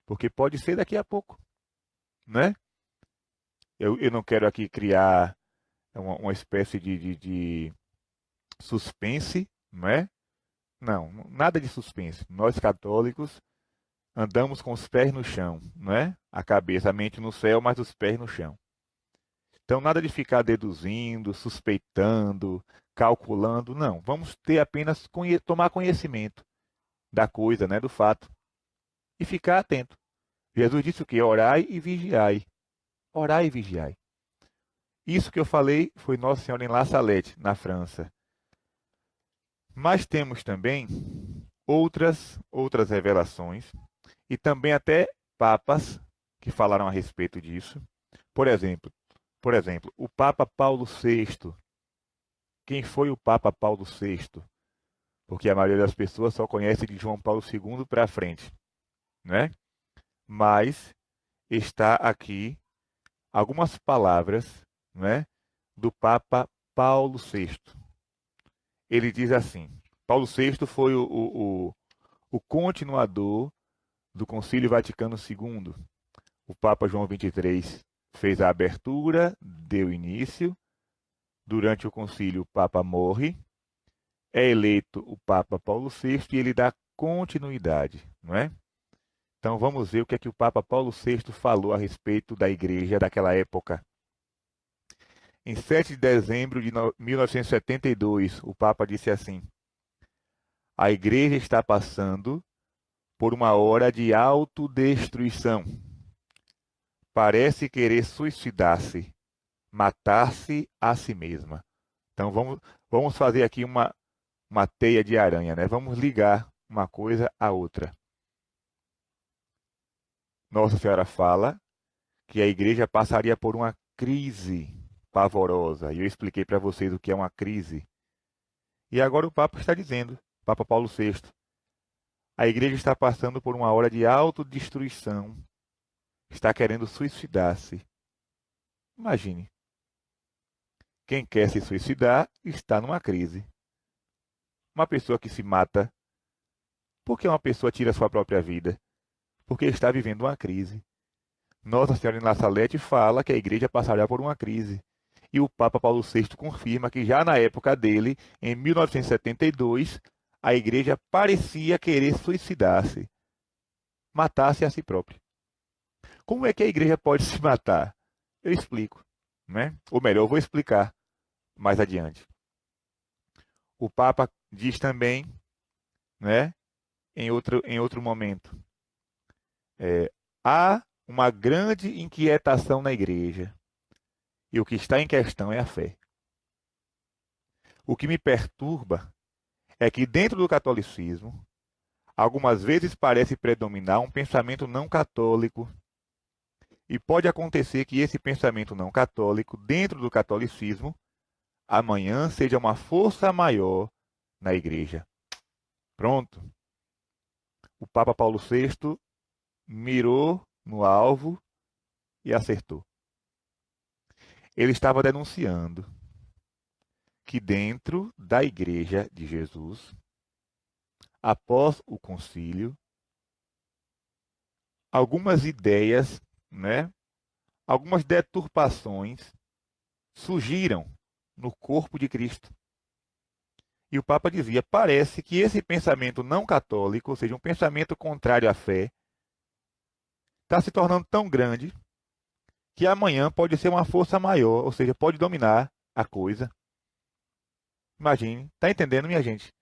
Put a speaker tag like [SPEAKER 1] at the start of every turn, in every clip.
[SPEAKER 1] porque pode ser daqui a pouco, né? Eu não quero aqui criar uma espécie de suspense, não é? Não, nada de suspense. Nós católicos andamos com os pés no chão, não é? A cabeça, a mente no céu, mas os pés no chão. Então, nada de ficar deduzindo, suspeitando, calculando, não. Vamos ter apenas tomar conhecimento da coisa, né, do fato, e ficar atento. Jesus disse o quê? Orai e vigiai. Orai e vigiai. Isso que eu falei foi Nossa Senhora em La Salette, na França. Mas temos também outras revelações e também até papas que falaram a respeito disso. Por exemplo, o Papa Paulo VI. Quem foi o Papa Paulo VI? Porque a maioria das pessoas só conhece de João Paulo II para frente, né? Mas está aqui algumas palavras, né, do Papa Paulo VI. Ele diz assim: Paulo VI foi o continuador do Concílio Vaticano II. O Papa João XXIII fez a abertura, deu início. Durante o concílio, o Papa morre, é eleito o Papa Paulo VI e ele dá continuidade, não é? Então vamos ver o que é que o Papa Paulo VI falou a respeito da igreja daquela época. Em 7 de dezembro de 1972, o Papa disse assim: a igreja está passando por uma hora de autodestruição. Parece querer suicidar-se, matar-se a si mesma. Então vamos fazer aqui uma teia de aranha, né? Vamos ligar uma coisa à outra. Nossa Senhora fala que a igreja passaria por uma crise pavorosa. E eu expliquei para vocês o que é uma crise. E agora o Papa está dizendo, Papa Paulo VI, a igreja está passando por uma hora de autodestruição, está querendo suicidar-se. Imagine, quem quer se suicidar está numa crise. Uma pessoa que se mata, por que uma pessoa tira sua própria vida? Porque está vivendo uma crise. Nossa Senhora em La Salette fala que a igreja passará por uma crise. E o Papa Paulo VI confirma que já na época dele, em 1972, a igreja parecia querer suicidar-se, matar-se a si própria. Como é que a igreja pode se matar? Eu explico, né? Ou melhor, eu vou explicar mais adiante. O Papa diz também, né, em outro momento, há uma grande inquietação na igreja e o que está em questão é a fé. O que me perturba é que dentro do catolicismo, algumas vezes parece predominar um pensamento não católico e pode acontecer que esse pensamento não católico, dentro do catolicismo, amanhã seja uma força maior na igreja. Pronto. O Papa Paulo VI mirou no alvo e acertou. Ele estava denunciando que dentro da igreja de Jesus, após o concílio, algumas ideias, né, algumas deturpações surgiram no corpo de Cristo. E o Papa dizia: parece que esse pensamento não católico, ou seja, um pensamento contrário à fé, está se tornando tão grande que amanhã pode ser uma força maior, ou seja, pode dominar a coisa. Imagine, está entendendo, minha gente?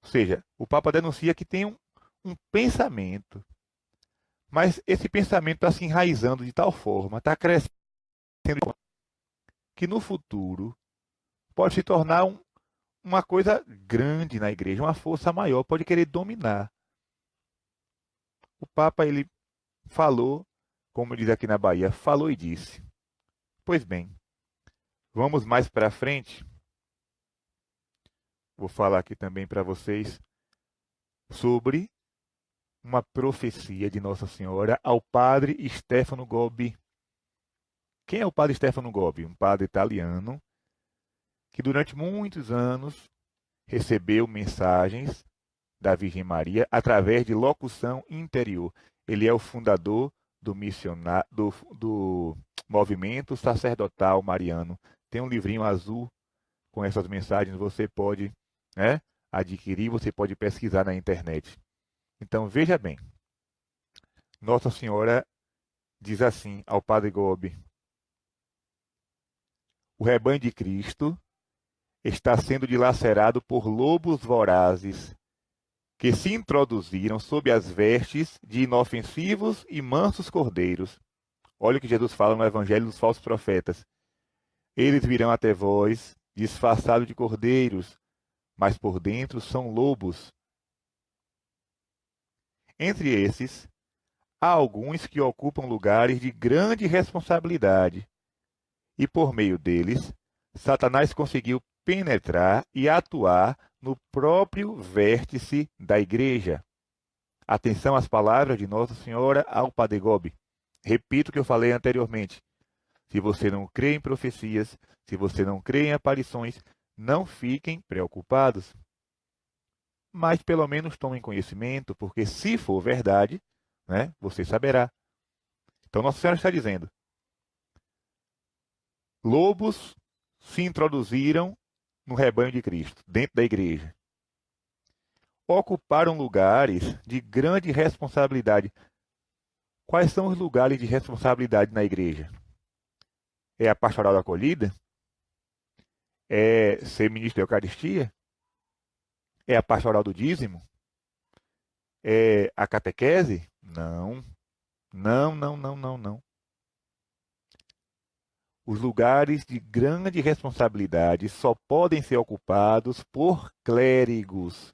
[SPEAKER 1] Ou seja, o Papa denuncia que tem um pensamento, mas esse pensamento está se enraizando de tal forma, está crescendo, que no futuro pode se tornar uma coisa grande na igreja, uma força maior, pode querer dominar. O Papa, ele falou, como diz aqui na Bahia, falou e disse. Pois bem, vamos mais para frente. Vou falar aqui também para vocês sobre uma profecia de Nossa Senhora ao padre Stefano Gobbi. Quem é o padre Stefano Gobbi? Um padre italiano que durante muitos anos recebeu mensagens da Virgem Maria através de locução interior. Ele é o fundador do movimento sacerdotal mariano. Tem um livrinho azul com essas mensagens, você pode, né, adquirir, você pode pesquisar na internet. Então, veja bem, Nossa Senhora diz assim ao Padre Gobi: o rebanho de Cristo está sendo dilacerado por lobos vorazes que se introduziram sob as vestes de inofensivos e mansos cordeiros. Olha o que Jesus fala no Evangelho dos falsos profetas. Eles virão até vós, disfarçados de cordeiros, mas por dentro são lobos. Entre esses, há alguns que ocupam lugares de grande responsabilidade, e por meio deles, Satanás conseguiu penetrar e atuar no próprio vértice da igreja. Atenção às palavras de Nossa Senhora ao Padre Gobi. Repito o que eu falei anteriormente. Se você não crê em profecias, se você não crê em aparições, não fiquem preocupados. Mas pelo menos tomem conhecimento, porque se for verdade, né, você saberá. Então Nossa Senhora está dizendo: lobos se introduziram no rebanho de Cristo, dentro da igreja. Ocuparam lugares de grande responsabilidade. Quais são os lugares de responsabilidade na igreja? É a pastoral da acolhida? É ser ministro da Eucaristia? É a pastoral do dízimo? É a catequese? Não. Não, não, não, não, não. Os lugares de grande responsabilidade só podem ser ocupados por clérigos.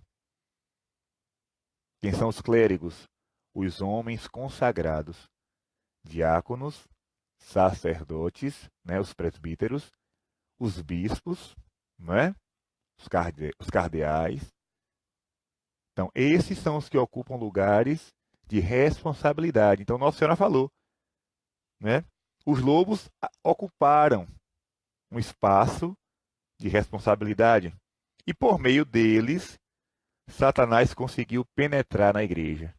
[SPEAKER 1] Quem são os clérigos? Os homens consagrados, diáconos, sacerdotes, né, os presbíteros, os bispos, né, os cardeais. Então, esses são os que ocupam lugares de responsabilidade. Então, Nossa Senhora falou, né? Os lobos ocuparam um espaço de responsabilidade e, por meio deles, Satanás conseguiu penetrar na igreja.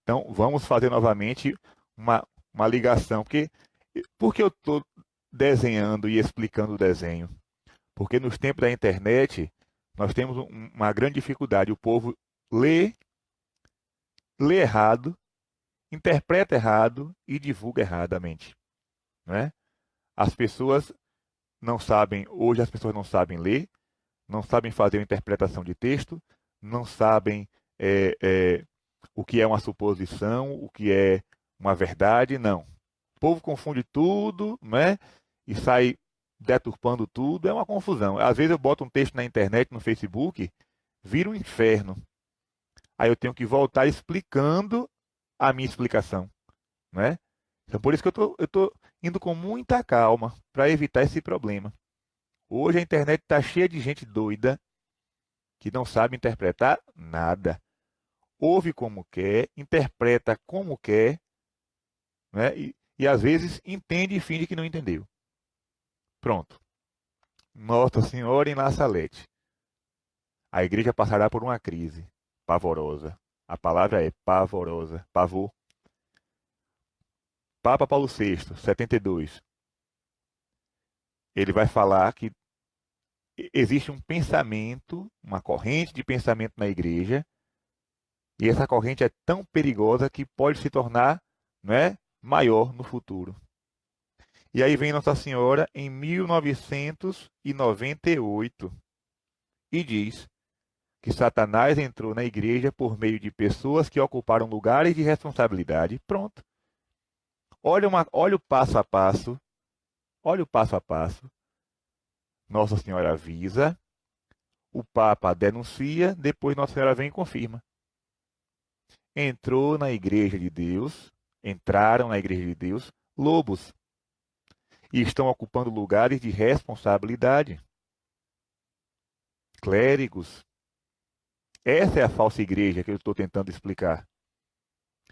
[SPEAKER 1] Então, vamos fazer novamente uma ligação. Por que eu estou desenhando e explicando o desenho? Porque nos tempos da internet, nós temos uma grande dificuldade. O povo lê errado, interpreta errado e divulga erradamente, né? As pessoas não sabem, hoje as pessoas não sabem ler, não sabem fazer uma interpretação de texto, não sabem é, é, o que é uma suposição, o que é uma verdade, não. O povo confunde tudo, né? E sai deturpando tudo, é uma confusão. Às vezes eu boto um texto na internet, no Facebook, vira um inferno. Aí eu tenho que voltar explicando a minha explicação, né? Então por isso que eu tô indo com muita calma para evitar esse problema. Hoje a internet está cheia de gente doida que não sabe interpretar nada. Ouve como quer, interpreta como quer, né? E às vezes entende e finge que não entendeu. Pronto. Nossa Senhora em La Salete. A igreja passará por uma crise pavorosa. A palavra é pavorosa, pavor. Papa Paulo VI, 72. Ele vai falar que existe um pensamento, uma corrente de pensamento na igreja, e essa corrente é tão perigosa que pode se tornar, né, maior no futuro. E aí vem Nossa Senhora em 1998 e diz que Satanás entrou na igreja por meio de pessoas que ocuparam lugares de responsabilidade. Pronto. Olha o passo a passo. Olha o passo a passo. Nossa Senhora avisa, o Papa denuncia, depois Nossa Senhora vem e confirma. Entraram na igreja de Deus lobos e estão ocupando lugares de responsabilidade. Clérigos. Essa é a falsa igreja que eu estou tentando explicar.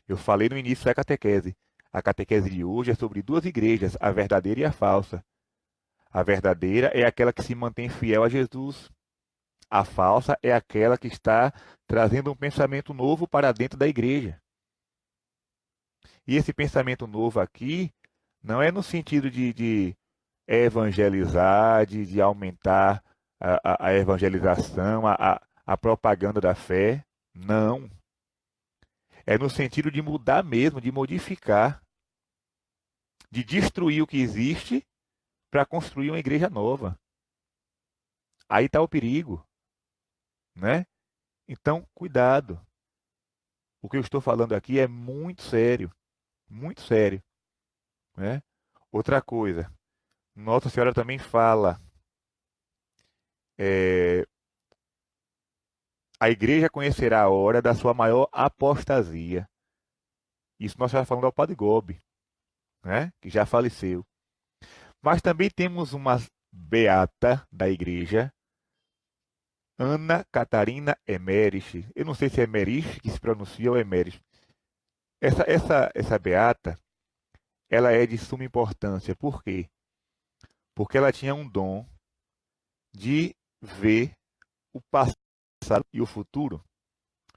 [SPEAKER 1] Eu falei no início da catequese. A catequese de hoje é sobre duas igrejas, a verdadeira e a falsa. A verdadeira é aquela que se mantém fiel a Jesus. A falsa é aquela que está trazendo um pensamento novo para dentro da igreja. E esse pensamento novo aqui não é no sentido de evangelizar, de aumentar a evangelização, a propaganda da fé. Não. É no sentido de mudar mesmo, de modificar, de destruir o que existe para construir uma igreja nova. Aí está o perigo, né? Então, cuidado. O que eu estou falando aqui é muito sério, né? Outra coisa, Nossa Senhora também fala, é, a igreja conhecerá a hora da sua maior apostasia. Isso nós já falando ao Padre Gobi, né? Que já faleceu. Mas também temos uma beata da igreja, Ana Catarina Emmerich. Eu não sei se é Emmerich que se pronuncia ou Emmerich. Essa beata, ela é de suma importância. Por quê? Porque ela tinha um dom de ver o passado e o futuro.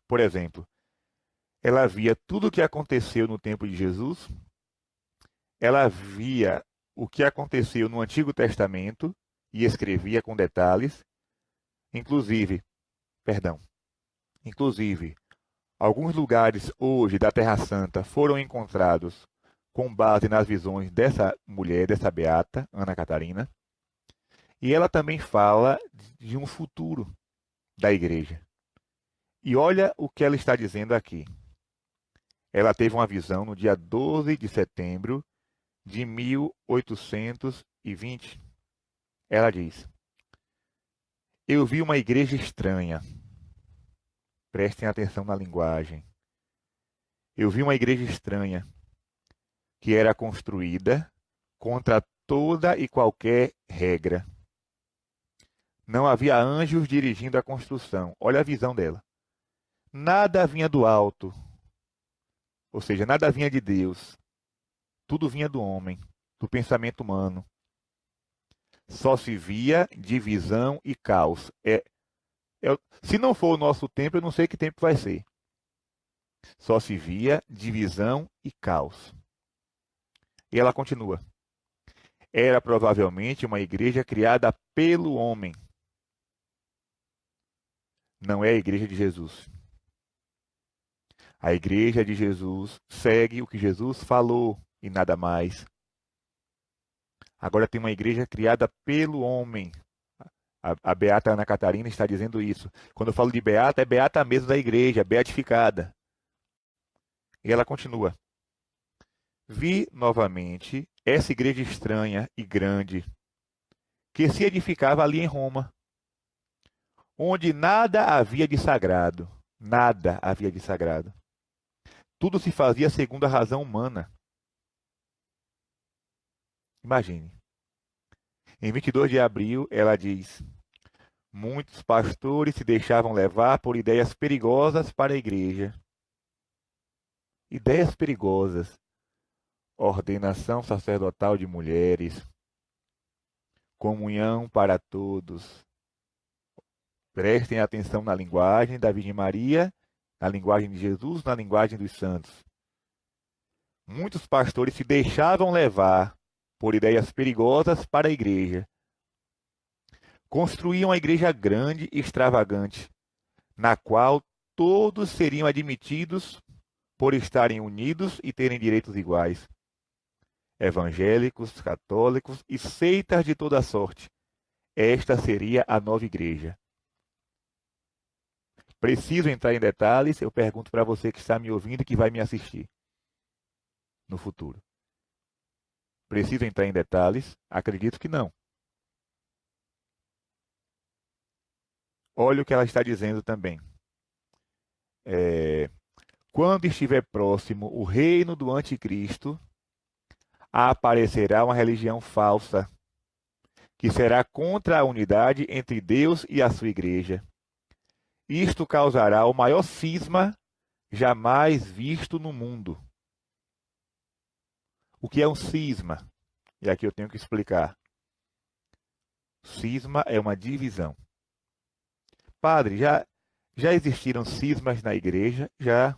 [SPEAKER 1] Por exemplo, ela via tudo o que aconteceu no tempo de Jesus, ela via o que aconteceu no Antigo Testamento e escrevia com detalhes, inclusive, perdão, inclusive, alguns lugares hoje da Terra Santa foram encontrados com base nas visões dessa mulher, dessa beata, Ana Catarina, e ela também fala de um futuro da igreja. E olha o que ela está dizendo aqui. Ela teve uma visão no dia 12 de setembro de 1820. Ela diz: Eu vi uma igreja estranha. Prestem atenção na linguagem. Eu vi uma igreja estranha que era construída contra toda e qualquer regra. Não havia anjos dirigindo a construção. Olha a visão dela. Nada vinha do alto, ou seja, nada vinha de Deus. Tudo vinha do homem, do pensamento humano. Só se via divisão e caos. Se não for o nosso tempo, eu não sei que tempo vai ser. Só se via divisão e caos. E ela continua. Era provavelmente uma igreja criada pelo homem. Não é a igreja de Jesus. A igreja de Jesus segue o que Jesus falou e nada mais. Agora tem uma igreja criada pelo homem. A beata Ana Catarina está dizendo isso. Quando eu falo de beata, é beata mesmo da igreja, beatificada. E ela continua. Vi novamente essa igreja estranha e grande, que se edificava ali em Roma, onde nada havia de sagrado. Nada havia de sagrado. Tudo se fazia segundo a razão humana. Imagine. Em 22 de abril, ela diz: Muitos pastores se deixavam levar por ideias perigosas para a igreja. Ideias perigosas. Ordenação sacerdotal de mulheres. Comunhão para todos. Prestem atenção na linguagem da Virgem Maria, na linguagem de Jesus, na linguagem dos santos. Muitos pastores se deixavam levar por ideias perigosas para a igreja. Construíam uma igreja grande e extravagante, na qual todos seriam admitidos por estarem unidos e terem direitos iguais. Evangélicos, católicos e seitas de toda sorte. Esta seria a nova igreja. Preciso entrar em detalhes? Eu pergunto para você que está me ouvindo e que vai me assistir no futuro. Preciso entrar em detalhes? Acredito que não. Olha o que ela está dizendo também. Quando estiver próximo o reino do anticristo, aparecerá uma religião falsa, que será contra a unidade entre Deus e a sua igreja. Isto causará o maior cisma jamais visto no mundo. O que é um cisma? E aqui eu tenho que explicar. Cisma é uma divisão. Padre, já existiram cismas na igreja? Já.